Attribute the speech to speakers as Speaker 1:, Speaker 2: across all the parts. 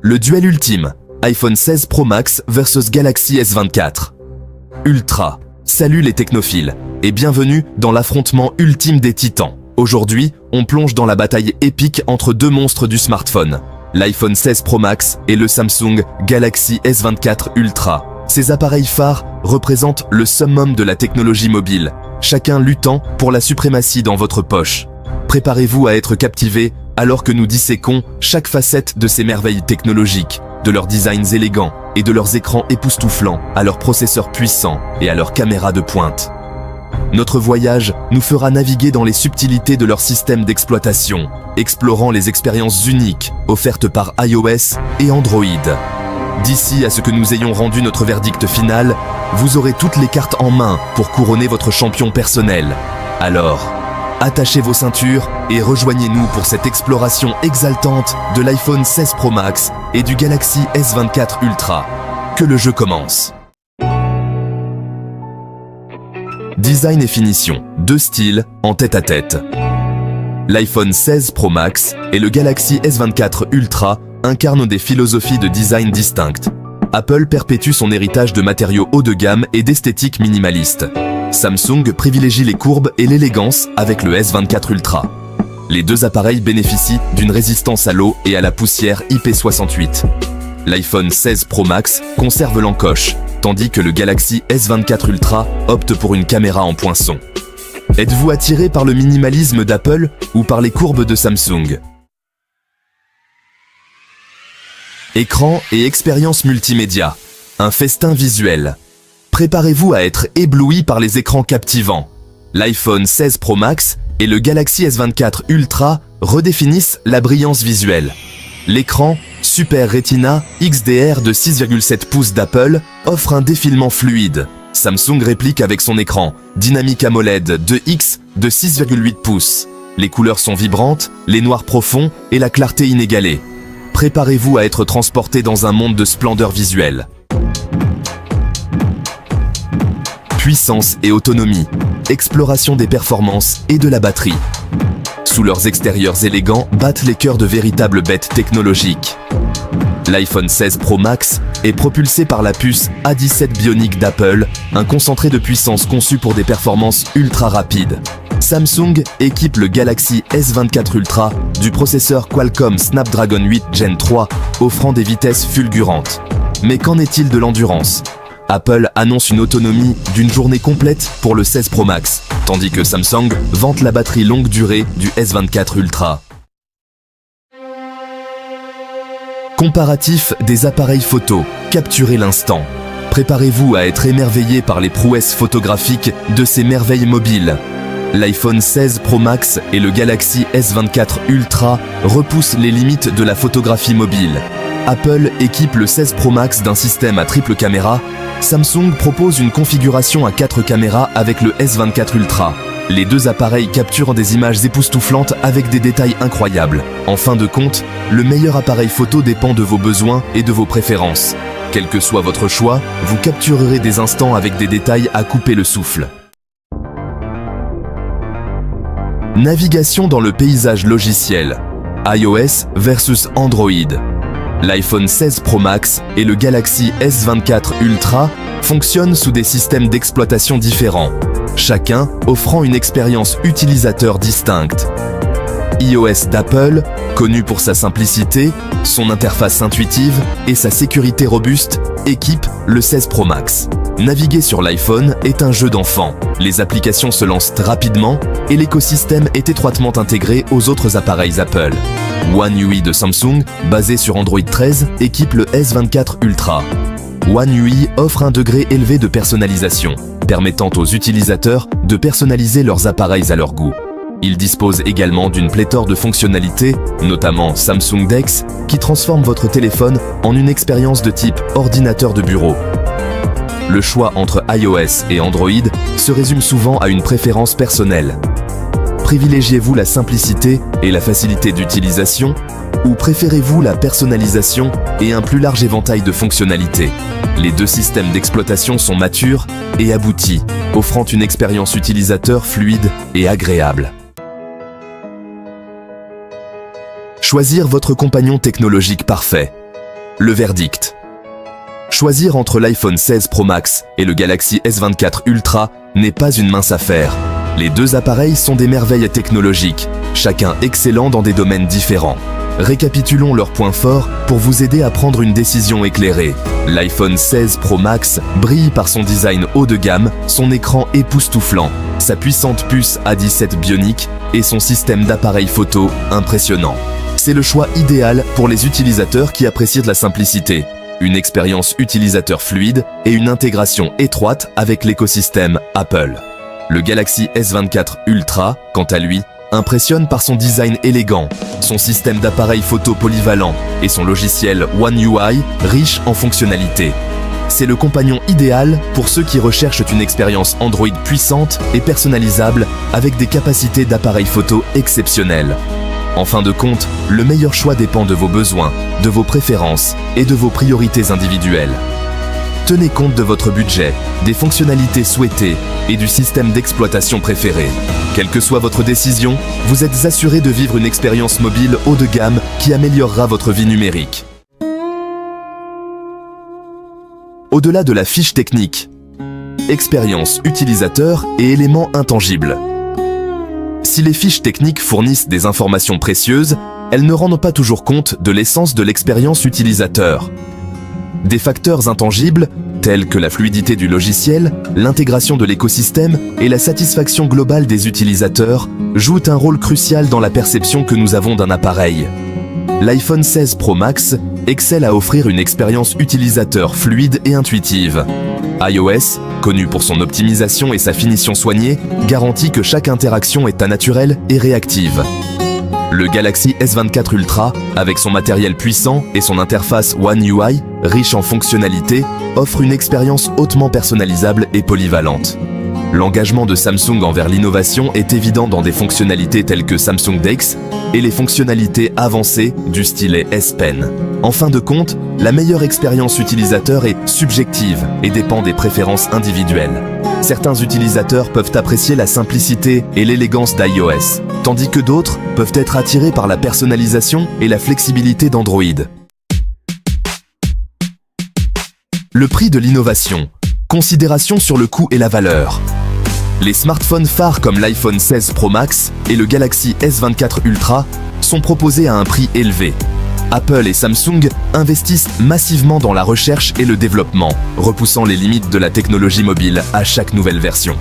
Speaker 1: Le duel ultime, iPhone 16 Pro Max versus Galaxy S24 Ultra. Salut les technophiles et bienvenue dans l'affrontement ultime des titans. Aujourd'hui, on plonge dans la bataille épique entre deux monstres du smartphone, l'iPhone 16 Pro Max et le Samsung Galaxy S24 Ultra. Ces appareils phares représentent le summum de la technologie mobile, chacun luttant pour la suprématie dans votre poche. Préparez-vous à être captivé alors que nous disséquons chaque facette de ces merveilles technologiques, de leurs designs élégants et de leurs écrans époustouflants, à leurs processeurs puissants et à leurs caméras de pointe. Notre voyage nous fera naviguer dans les subtilités de leur système d'exploitation, explorant les expériences uniques offertes par iOS et Android. D'ici à ce que nous ayons rendu notre verdict final, vous aurez toutes les cartes en main pour couronner votre champion personnel. Alors, attachez vos ceintures et rejoignez-nous pour cette exploration exaltante de l'iPhone 16 Pro Max et du Galaxy S24 Ultra. Que le jeu commence. Design et finition, deux styles en tête-à-tête. L'iPhone 16 Pro Max et le Galaxy S24 Ultra incarnent des philosophies de design distinctes. Apple perpétue son héritage de matériaux haut de gamme et d'esthétique minimaliste. Samsung privilégie les courbes et l'élégance avec le S24 Ultra. Les deux appareils bénéficient d'une résistance à l'eau et à la poussière IP68. L'iPhone 16 Pro Max conserve l'encoche, tandis que le Galaxy S24 Ultra opte pour une caméra en poinçon. Êtes-vous attiré par le minimalisme d'Apple ou par les courbes de Samsung? Écran et expérience multimédia, un festin visuel. Préparez-vous à être ébloui par les écrans captivants. L'iPhone 16 Pro Max et le Galaxy S24 Ultra redéfinissent la brillance visuelle. L'écran Super Retina XDR de 6,7 pouces d'Apple offre un défilement fluide. Samsung réplique avec son écran Dynamic AMOLED 2X de 6,8 pouces. Les couleurs sont vibrantes, les noirs profonds et la clarté inégalée. Préparez-vous à être transporté dans un monde de splendeur visuelle. Puissance et autonomie, exploration des performances et de la batterie. Sous leurs extérieurs élégants battent les cœurs de véritables bêtes technologiques. L'iPhone 16 Pro Max est propulsé par la puce A17 Bionic d'Apple, un concentré de puissance conçu pour des performances ultra rapides. Samsung équipe le Galaxy S24 Ultra du processeur Qualcomm Snapdragon 8 Gen 3, offrant des vitesses fulgurantes. Mais qu'en est-il de l'endurance ? Apple annonce une autonomie d'une journée complète pour le 16 Pro Max, tandis que Samsung vante la batterie longue durée du S24 Ultra. Comparatif des appareils photo, capturez l'instant. Préparez-vous à être émerveillé par les prouesses photographiques de ces merveilles mobiles. L'iPhone 16 Pro Max et le Galaxy S24 Ultra repoussent les limites de la photographie mobile. Apple équipe le 16 Pro Max d'un système à triple caméra. Samsung propose une configuration à 4 caméras avec le S24 Ultra. Les deux appareils capturent des images époustouflantes avec des détails incroyables. En fin de compte, le meilleur appareil photo dépend de vos besoins et de vos préférences. Quel que soit votre choix, vous capturerez des instants avec des détails à couper le souffle. Navigation dans le paysage logiciel. iOS versus Android. L'iPhone 16 Pro Max et le Galaxy S24 Ultra fonctionnent sous des systèmes d'exploitation différents, chacun offrant une expérience utilisateur distincte. iOS d'Apple, connu pour sa simplicité, son interface intuitive et sa sécurité robuste, équipe le 16 Pro Max. Naviguer sur l'iPhone est un jeu d'enfant. Les applications se lancent rapidement et l'écosystème est étroitement intégré aux autres appareils Apple. One UI de Samsung, basé sur Android 13, équipe le S24 Ultra. One UI offre un degré élevé de personnalisation, permettant aux utilisateurs de personnaliser leurs appareils à leur goût. Il dispose également d'une pléthore de fonctionnalités, notamment Samsung DeX, qui transforme votre téléphone en une expérience de type ordinateur de bureau. Le choix entre iOS et Android se résume souvent à une préférence personnelle. Privilégiez-vous la simplicité et la facilité d'utilisation ou préférez-vous la personnalisation et un plus large éventail de fonctionnalités? Les deux systèmes d'exploitation sont matures et aboutis, offrant une expérience utilisateur fluide et agréable. Choisir votre compagnon technologique parfait. le verdict. Choisir entre l'iPhone 16 Pro Max et le Galaxy S24 Ultra n'est pas une mince affaire. Les deux appareils sont des merveilles technologiques, chacun excellent dans des domaines différents. Récapitulons leurs points forts pour vous aider à prendre une décision éclairée. L'iPhone 16 Pro Max brille par son design haut de gamme, son écran époustouflant, sa puissante puce A17 Bionic et son système d'appareil photo impressionnant. C'est le choix idéal pour les utilisateurs qui apprécient de la simplicité, une expérience utilisateur fluide et une intégration étroite avec l'écosystème Apple. Le Galaxy S24 Ultra, quant à lui, impressionne par son design élégant, son système d'appareil photo polyvalent et son logiciel One UI riche en fonctionnalités. C'est le compagnon idéal pour ceux qui recherchent une expérience Android puissante et personnalisable avec des capacités d'appareil photo exceptionnelles. En fin de compte, le meilleur choix dépend de vos besoins, de vos préférences et de vos priorités individuelles. Tenez compte de votre budget, des fonctionnalités souhaitées et du système d'exploitation préféré. Quelle que soit votre décision, vous êtes assuré de vivre une expérience mobile haut de gamme qui améliorera votre vie numérique. Au-delà de la fiche technique, expérience utilisateur et éléments intangibles. Si les fiches techniques fournissent des informations précieuses, elles ne rendent pas toujours compte de l'essence de l'expérience utilisateur. Des facteurs intangibles, tels que la fluidité du logiciel, l'intégration de l'écosystème et la satisfaction globale des utilisateurs, jouent un rôle crucial dans la perception que nous avons d'un appareil. L'iPhone 16 Pro Max excelle à offrir une expérience utilisateur fluide et intuitive. iOS, connu pour son optimisation et sa finition soignée, garantit que chaque interaction est naturelle et réactive. Le Galaxy S24 Ultra, avec son matériel puissant et son interface One UI, riche en fonctionnalités, offre une expérience hautement personnalisable et polyvalente. L'engagement de Samsung envers l'innovation est évident dans des fonctionnalités telles que Samsung DeX et les fonctionnalités avancées du stylet S Pen. En fin de compte, la meilleure expérience utilisateur est subjective et dépend des préférences individuelles. Certains utilisateurs peuvent apprécier la simplicité et l'élégance d'iOS, tandis que d'autres peuvent être attirés par la personnalisation et la flexibilité d'Android. Le prix de l'innovation. Considération sur le coût et la valeur. Les smartphones phares comme l'iPhone 16 Pro Max et le Galaxy S24 Ultra sont proposés à un prix élevé. Apple et Samsung investissent massivement dans la recherche et le développement, repoussant les limites de la technologie mobile à chaque nouvelle version.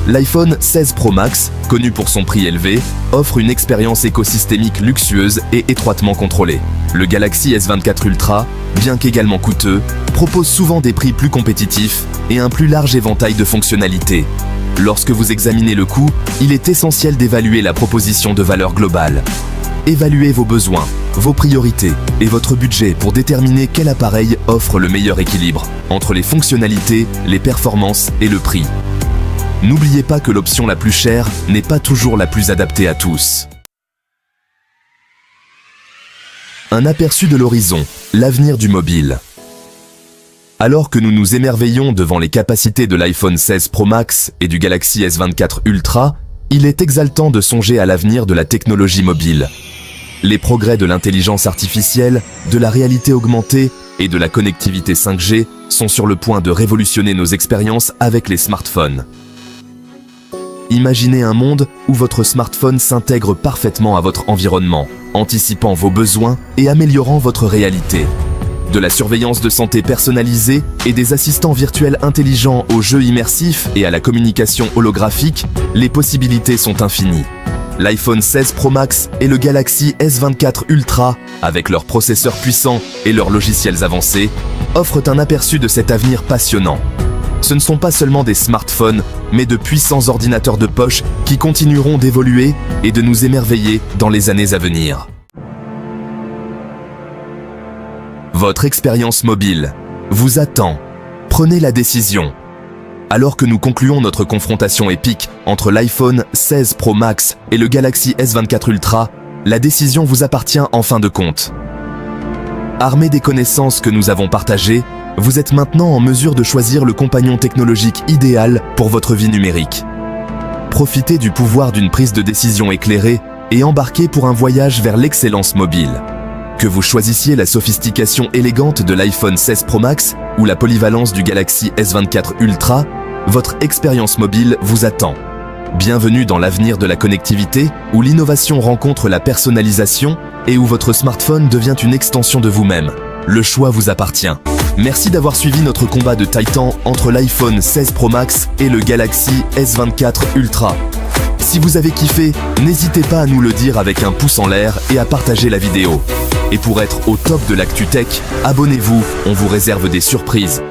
Speaker 1: L'iPhone 16 Pro Max, connu pour son prix élevé, offre une expérience écosystémique luxueuse et étroitement contrôlée. Le Galaxy S24 Ultra, bien qu'également coûteux, propose souvent des prix plus compétitifs et un plus large éventail de fonctionnalités. Lorsque vous examinez le coût, il est essentiel d'évaluer la proposition de valeur globale. Évaluez vos besoins, vos priorités et votre budget pour déterminer quel appareil offre le meilleur équilibre entre les fonctionnalités, les performances et le prix. N'oubliez pas que l'option la plus chère n'est pas toujours la plus adaptée à tous. Un aperçu de l'horizon, l'avenir du mobile. Alors que nous nous émerveillons devant les capacités de l'iPhone 16 Pro Max et du Galaxy S24 Ultra, il est exaltant de songer à l'avenir de la technologie mobile. Les progrès de l'intelligence artificielle, de la réalité augmentée et de la connectivité 5G sont sur le point de révolutionner nos expériences avec les smartphones. Imaginez un monde où votre smartphone s'intègre parfaitement à votre environnement, anticipant vos besoins et améliorant votre réalité. De la surveillance de santé personnalisée et des assistants virtuels intelligents aux jeux immersifs et à la communication holographique, les possibilités sont infinies. L'iPhone 16 Pro Max et le Galaxy S24 Ultra, avec leurs processeurs puissants et leurs logiciels avancés, offrent un aperçu de cet avenir passionnant. Ce ne sont pas seulement des smartphones, mais de puissants ordinateurs de poche qui continueront d'évoluer et de nous émerveiller dans les années à venir. Votre expérience mobile vous attend. Prenez la décision. Alors que nous concluons notre confrontation épique entre l'iPhone 16 Pro Max et le Galaxy S24 Ultra, la décision vous appartient en fin de compte. Armé des connaissances que nous avons partagées, vous êtes maintenant en mesure de choisir le compagnon technologique idéal pour votre vie numérique. Profitez du pouvoir d'une prise de décision éclairée et embarquez pour un voyage vers l'excellence mobile. Que vous choisissiez la sophistication élégante de l'iPhone 16 Pro Max ou la polyvalence du Galaxy S24 Ultra, votre expérience mobile vous attend. Bienvenue dans l'avenir de la connectivité, où l'innovation rencontre la personnalisation et où votre smartphone devient une extension de vous-même. Le choix vous appartient. Merci d'avoir suivi notre combat de Titan entre l'iPhone 16 Pro Max et le Galaxy S24 Ultra. Si vous avez kiffé, n'hésitez pas à nous le dire avec un pouce en l'air et à partager la vidéo. Et pour être au top de l'actu tech, abonnez-vous, on vous réserve des surprises.